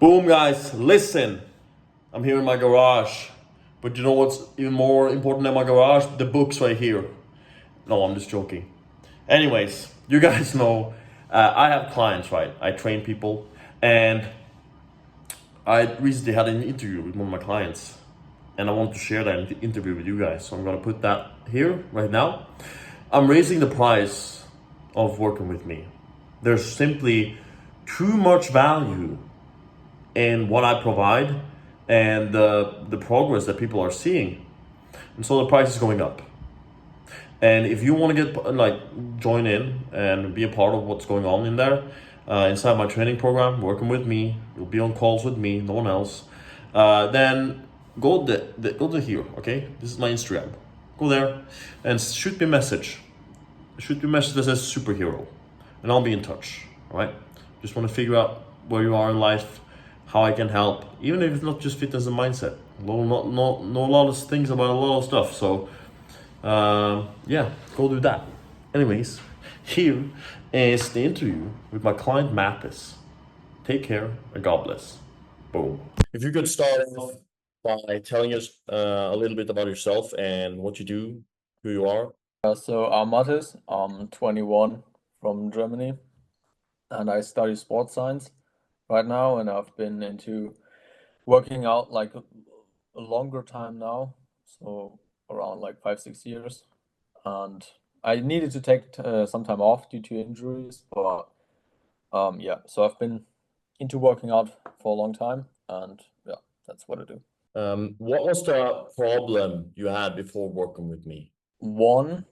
Boom, guys, listen. I'm here in my garage. But you know what's even more important than my garage? The books right here. No, I'm just joking. Anyways, you guys know I have clients, right? I train people, and I recently had an interview with one of my clients, and I want to share that interview with you guys. So I'm gonna put that here right now. I'm raising the price of working with me. There's simply too much value in what I provide and the progress that people are seeing. And so the price is going up. And if you want to get join in and be a part of what's going on in there, inside my training program, working with me, you'll be on calls with me, no one else. Then go to here, okay? This is my Instagram. Go there and shoot me a message. Shoot me a message that says superhero, and I'll be in touch. All right. Just want to figure out where you are in life, how I can help, even if it's not just fitness and mindset. Know a lot of things about a lot of stuff. So yeah, go do that. Anyways, here is the interview with my client Mathis. Take care and God bless. Boom. If you could start off by telling us a little bit about yourself and what you do, who you are. So I'm Mathis, I'm 21 from Germany, and I study sports science right now, and I've been into working out like a longer time now, so around like 5, 6 years. And I needed to take some time off due to injuries, but yeah, so I've been into working out for a long time, and yeah, that's what I do. What was the problem you had before working with me? One,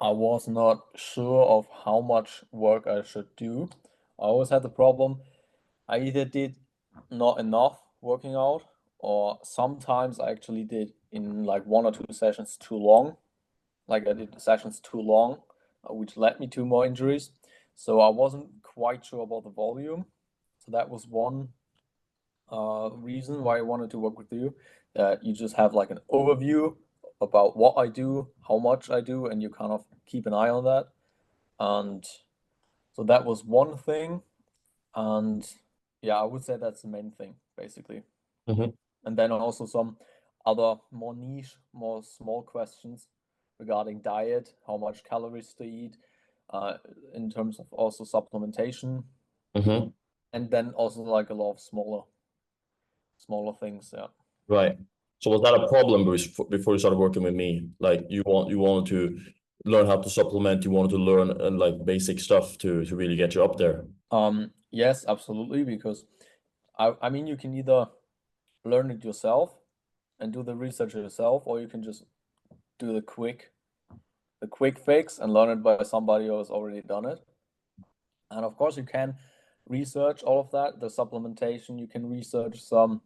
I was not sure of how much work I should do. I always had the problem I either did not enough working out, or sometimes I actually did in like 1 or 2 sessions too long. Like I did sessions too long, which led me to more injuries. So I wasn't quite sure about the volume. So that was one reason why I wanted to work with you. That you just have like an overview about what I do, how much I do, and you kind of keep an eye on that. And so that was one thing. And yeah, I would say that's the main thing, basically. Mhm. And then also some other more niche, more small questions regarding diet, how much calories to eat, in terms of also supplementation, Mhm. and then also like a lot of smaller things. Yeah. Right. So was that a problem before you started working with me? Like you wanted to learn how to supplement, you wanted to learn like basic stuff to really get you up there. Yes, absolutely, because I mean you can either learn it yourself and do the research yourself, or you can just do the quick fix and learn it by somebody who has already done it. And of course, you can research all of that, the supplementation. You can research some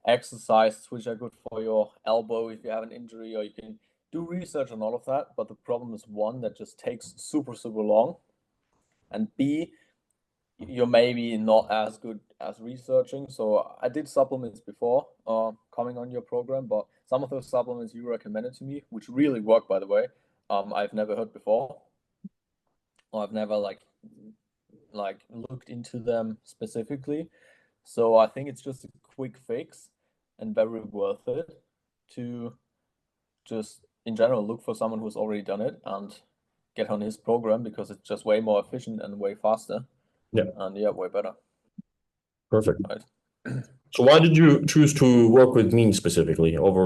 exercises which are good for your elbow if you have an injury, or you can do research on all of that. But the problem is one, that just takes super, super long. And B, you're maybe not as good as researching. So I did supplements before coming on your program, but some of those supplements you recommended to me, which really work, by the way, I've never heard before, or I've never like looked into them specifically. So I think it's just a quick fix and very worth it to just in general look for someone who's already done it and get on his program, because it's just way more efficient and way faster Yeah, and yeah, way better. perfect. Right. So why did you choose to work with me specifically over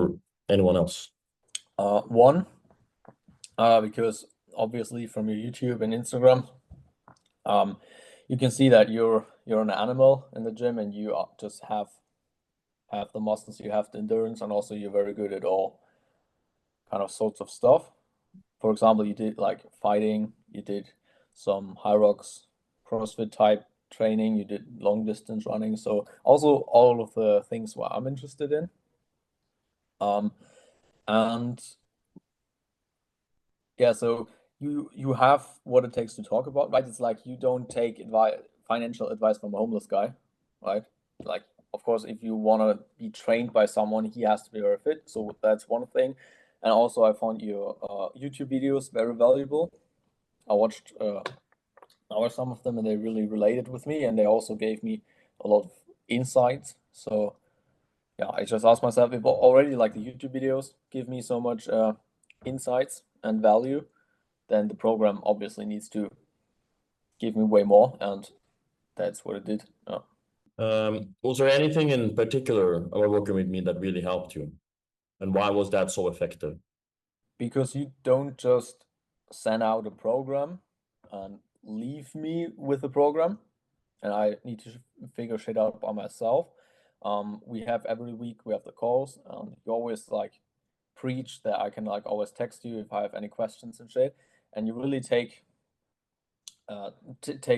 anyone else? One, because obviously from your YouTube and Instagram, um, you can see that you're an animal in the gym, and you just have the muscles, you have the endurance, and also you're very good at all kind of sorts of stuff. For example, you did like fighting, you did some high rocks, CrossFit type training, you did long distance running. So also all of the things what I'm interested in. Um, and yeah, so you have what it takes to talk about, right? It's like you don't take financial advice from a homeless guy, right? Like, of course, if you want to be trained by someone, he has to be very fit. So that's one thing. And also, I found your YouTube videos very valuable. I watched some of them, and they really related with me, and they also gave me a lot of insights. So yeah, I just asked myself if already like the YouTube videos give me so much insights and value, then the program obviously needs to give me way more, and that's what it did. Yeah. Was there anything in particular about working with me that really helped you? And why was that so effective? Because you don't just send out a program and leave me with the program, and I need to figure shit out by myself. We have every week we have the calls, and you always like preach that I can like always text you if I have any questions and shit, and you really take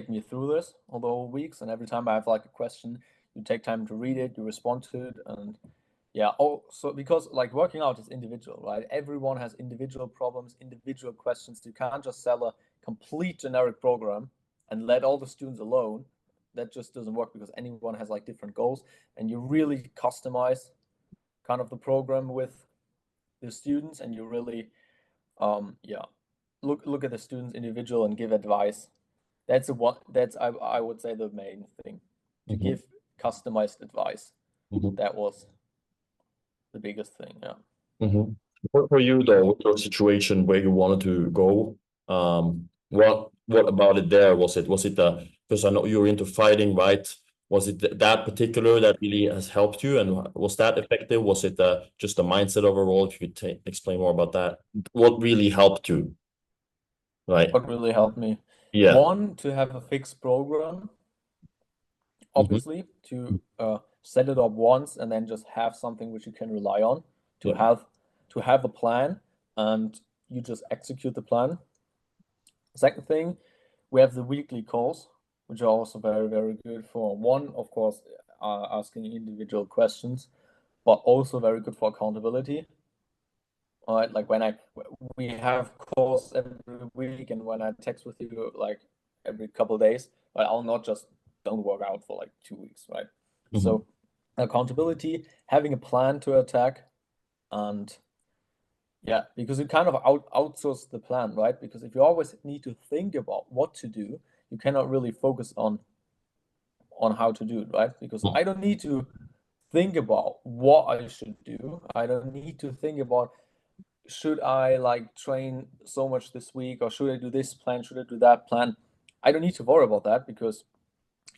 me through this all the whole weeks, and every time I have like a question, you take time to read it, you respond to it, and yeah. Oh, so because like working out is individual, right? Everyone has individual problems, individual questions. You can't just sell a complete generic program and let all the students alone. That just doesn't work because anyone has like different goals, and you really customize kind of the program with the students, and you really yeah, look at the students individual and give advice. That's I would say the main thing, to give customized advice. That was the biggest thing. Yeah. Mm-hmm. For you though, with your situation where you wanted to go, what about it there? Was it because I know you're into fighting, right? Was it that particular that really has helped you, and was that effective? Was it just the mindset overall? If you could explain more about that, what really helped you, right? What really helped me? Yeah. One, to have a fixed program, Mm-hmm. obviously, to set it up once and then just have something which you can rely on, to Yeah. have a plan, and you just execute the plan. Second thing, we have the weekly calls, which are also very, very good for one, of course, asking individual questions, but also very good for accountability. All right, like we have calls every week, and when I text with you like every couple of days, but I'll not just don't work out for like 2 weeks, right? Mm-hmm. So accountability, having a plan to attack, and yeah, because you kind of outsource the plan, right? Because if you always need to think about what to do, you cannot really focus on how to do it, right? Because I don't need to think about what I should do. I don't need to think about, should I like train so much this week, or should I do this plan, should I do that plan? I don't need to worry about that because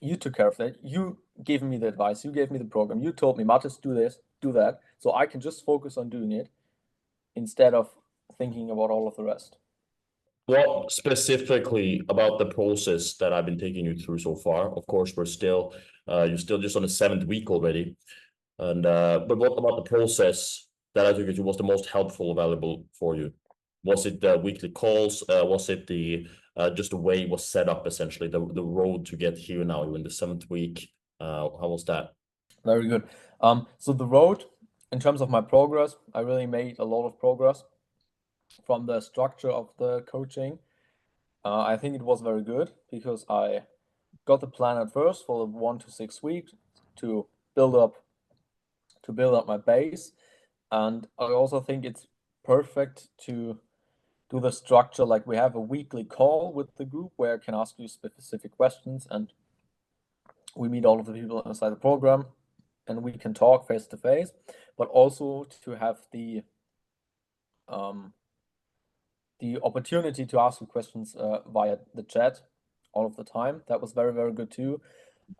you took care of that. You gave me the advice, you gave me the program, you told me, Matis, do this, do that. So I can just focus on doing it instead of thinking about all of the rest. What specifically about the process that I've been taking you through so far? Of course, you're still just on the seventh week already. And but what about the process that I took you through was the most helpful, valuable for you? Was it the weekly calls? Was it the just the way it was set up essentially, the road to get here now? You're in the seventh week. How was that? Very good. So the road, in terms of my progress, I really made a lot of progress from the structure of the coaching. I think it was very good because I got the plan at first for the 1 to 6 weeks to build up my base, and I also think it's perfect to do the structure like we have a weekly call with the group where I can ask you specific questions, and we meet all of the people inside the program and we can talk face to face, but also to have the opportunity to ask you questions via the chat all of the time. That was very, very good too.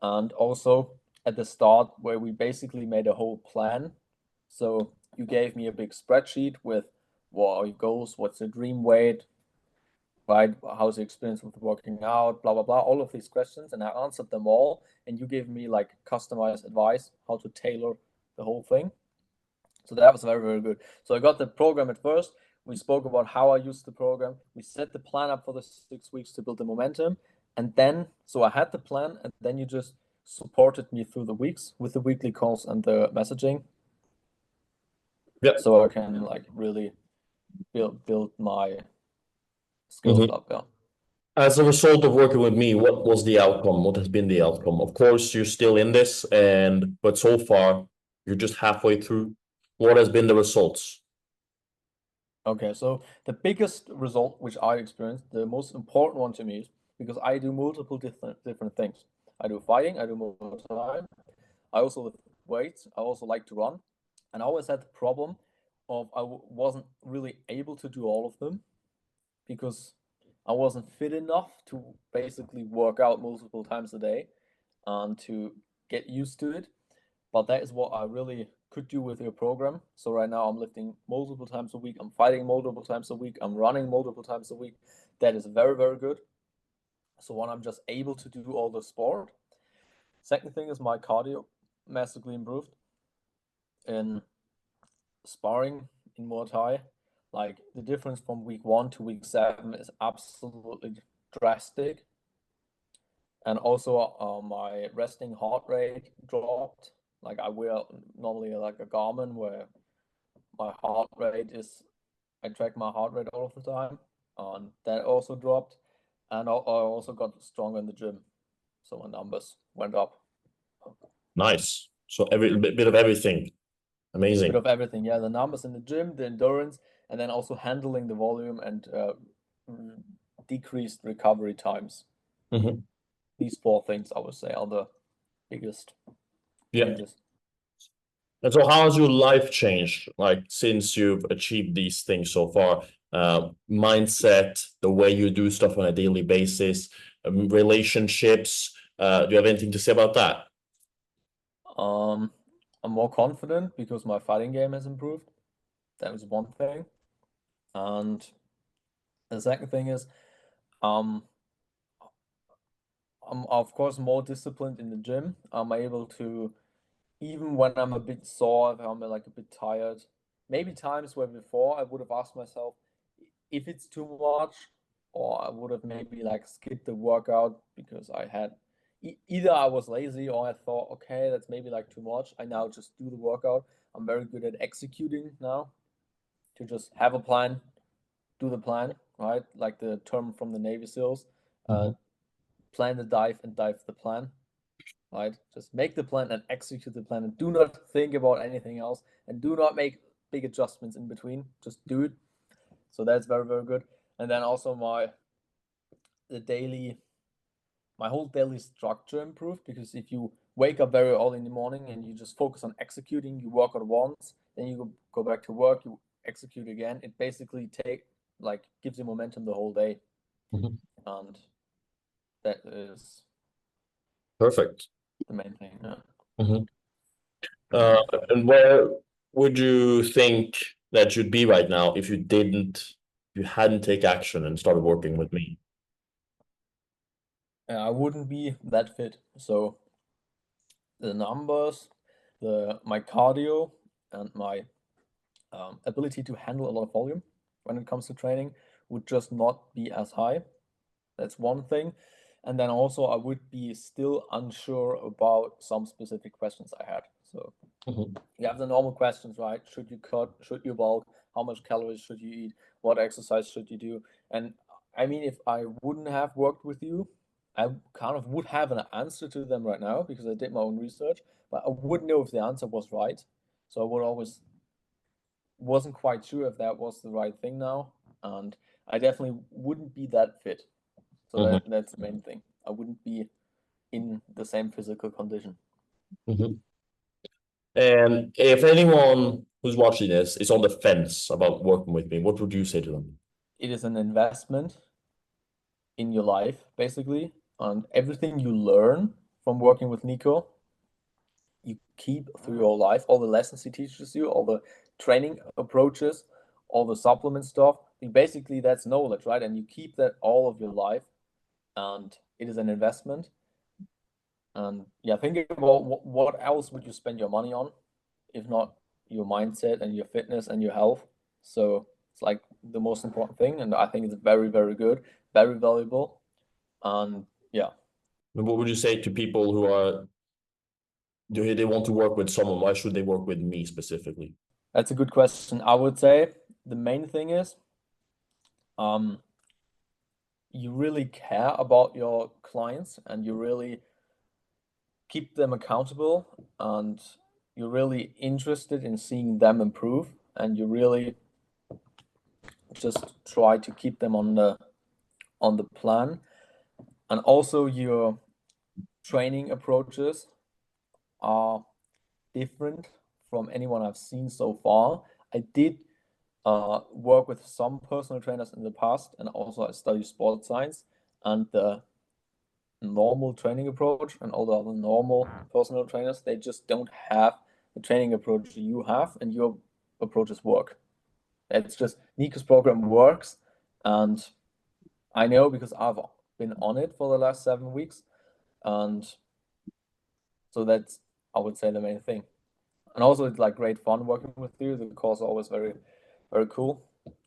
And also at the start, where we basically made a whole plan. So you gave me a big spreadsheet with what are your goals, what's your dream weight, right? How's your experience with working out, blah, blah, blah, all of these questions. And I answered them all. And you gave me like customized advice, how to tailor the whole thing. So that was very, very good. So I got the program at first. We spoke about how I used the program. We set the plan up for the 6 weeks to build the momentum. And then, so I had the plan, and then you just supported me through the weeks with the weekly calls and the messaging. Yeah. So I can like really build my skills up. Yeah. As a result of working with me, what was the outcome? What has been the outcome? Of course, you're still in this, but so far you're just halfway through. What has been the results? Okay, so the biggest result which I experienced, the most important one to me, is because I do multiple different things. I do fighting, I do Muay Thai, I also lift weights. I also like to run, and I always had the problem of wasn't really able to do all of them because I wasn't fit enough to basically work out multiple times a day and to get used to it. But that is what I really could do with your program. So right now I'm lifting multiple times a week, I'm fighting multiple times a week, I'm running multiple times a week. That is very, very good. So one, I'm just able to do all the sport. Second thing is my cardio massively improved in sparring in Muay Thai. Like the difference from week 1 to week 7 is absolutely drastic. And also my resting heart rate dropped. Like I wear normally like a Garmin where my heart rate is, I track my heart rate all of the time, and that also dropped. And I also got stronger in the gym, so my numbers went up. Nice. So every bit of everything. Amazing. Bit of everything, yeah. The numbers in the gym, the endurance, and then also handling the volume and decreased recovery times. Mhm. These 4 things I would say are the biggest Yeah. changes. And so how has your life changed, like since you've achieved these things so far? Mindset, the way you do stuff on a daily basis, relationships. Do you have anything to say about that? I'm more confident because my fighting game has improved. That was one thing. And the second thing is, um, I'm of course more disciplined in the gym. I'm able to, even when I'm a bit sore, if I'm like a bit tired, maybe times where before I would have asked myself if it's too much, or I would have maybe like skipped the workout because I had either I was lazy or I thought, okay, that's maybe like too much. I now just do the workout. I'm very good at executing now, to just have a plan, do the plan, right? Like the term from the Navy SEALs, plan the dive and dive the plan, right? Just make the plan and execute the plan and do not think about anything else and do not make big adjustments in between. Just do it. So that's very, very good. And then also my whole daily structure improved because if you wake up very early in the morning and you just focus on executing, you work out once, then you go back to work, you execute again. It basically gives you momentum the whole day, Mhm. and that is Perfect. the main thing. Yeah. Mhm. And where would you think that you'd be right now if you hadn't take action and started working with me? I wouldn't be that fit. So the numbers, my cardio, and my ability to handle a lot of volume when it comes to training would just not be as high. That's one thing. And then also I would be still unsure about some specific questions I had. So Mhm. you have the normal questions, right? Should you cut? Should you bulk? How much calories should you eat? What exercise should you do? And I mean, if I wouldn't have worked with you, I kind of would have an answer to them right now because I did my own research, but I wouldn't know if the answer was right. So I would always wasn't quite sure if that was the right thing now, and I definitely wouldn't be that fit. So Mhm. that's the main thing. I wouldn't be in the same physical condition. Mhm. And if anyone who's watching this is on the fence about working with me, what would you say to them? It is an investment in your life, basically, and everything you learn from working with Nico, you keep through your life. All the lessons he teaches you, all the training approaches, all the supplement stuff. Basically, that's knowledge, right? And you keep that all of your life, and it is an investment. And yeah, think about what else would you spend your money on, if not your mindset and your fitness and your health. So it's like the most important thing, and I think it's very, very good, very valuable, and yeah. And what would you say to people who do they want to work with someone? Why should they work with me specifically? That's a good question. I would say the main thing is um, you really care about your clients and you really keep them accountable and you're really interested in seeing them improve and you really just try to keep them on the plan, and also your training approaches are different from anyone I've seen so far. I did work with some personal trainers in the past, and also I studied sports science, and the normal training approach and all the other normal personal trainers, they just don't have the training approach you have, and your approaches work. It's just Nico's program works, and I know because I've been on it for the last 7 weeks, and so that's, I would say, the main thing. And also it's like great fun working with you. The course is always very, very cool.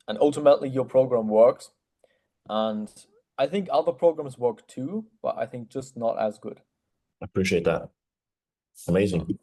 And ultimately your program works. And I think other programs work too, but I think just not as good. I appreciate that. Amazing.